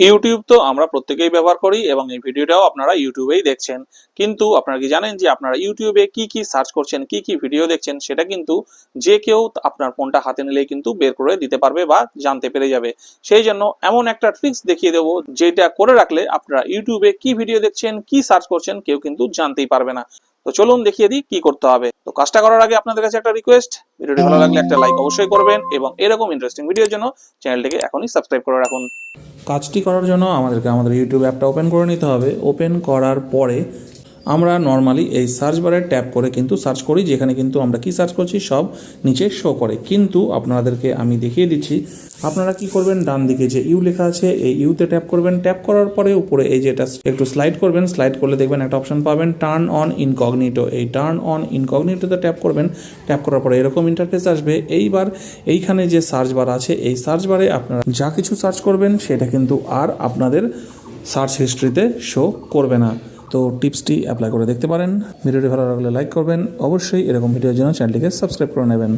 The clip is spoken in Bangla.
ইউটিউব তো আমরা প্রত্যেকেই ব্যবহার করি এবং এই ভিডিওটাও আপনারা ইউটিউবেই দেখছেন, কিন্তু আপনারা কি জানেন যে আপনারা ইউটিউবে কি কি সার্চ করছেন, কি কি ভিডিও দেখছেন সেটা কিন্তু যে কেউ আপনার ফোনটা হাতে নিলেই কিন্তু বের করে দিতে পারবে বা জানতে পেরে যাবে। সেই জন্য এমন একটা ট্রিক্স দেখিয়ে দেবো যেটা করে রাখলে আপনারা ইউটিউবে কি ভিডিও দেখছেন, কি সার্চ করছেন কেউ কিন্তু জানতেই পারবে না। তো চলুন দেখিয়ে দিই কি করতে হবে। তো কাজটা করার আগে আপনাদের কাছে একটা রিকোয়েস্ট, ভিডিওটি ভালো লাগলে একটা লাইক অবশ্যই করবেন এবং এরকম ইন্টারেস্টিং ভিডিওর জন্য চ্যানেলটিকে এখনই সাবস্ক্রাইব করে রাখুন। কাজটি করার জন্য আমাদেরকে আমাদের ইউটিউব অ্যাপটা ওপেন করে নিতে হবে। ওপেন করার পরে আমরা নর্মালি এই সার্চ বারে ট্যাপ করে কিন্তু সার্চ করি, যেখানে কিন্তু আমরা কি সার্চ করছি সব নিচে শো করে। কিন্তু আপনাদেরকে আমি দেখিয়ে দিচ্ছি, আপনারা কি করবেন, ডান দিকে যে ইউ লেখা আছে এই ইউতে ট্যাপ করবেন। ট্যাপ করার পরে উপরে এই যেটা একটু স্লাইড করবেন, স্লাইড করলে দেখবেন একটা অপশন পাবেন টার্ন অন ইনকগনিটো। এই টার্ন অন ইনকগনিটোতে ট্যাপ করবেন। ট্যাপ করার পরে এরকম ইন্টারফেস আসবে। এইবার এইখানে যে সার্চ বার আছে এই সার্চ বারে আপনারা যা কিছু সার্চ করবেন সেটা কিন্তু আর আপনাদের সার্চ হিস্ট্রিতে শো করবে না। তো টিপসটি অ্যাপ্লাই করে দেখতে পারেন। ভিডিওটি ভালো লাগলে লাইক করবেন, অবশ্যই এরকম ভিডিওর জন্য চ্যানেলটিকে সাবস্ক্রাইব করে নেবেন।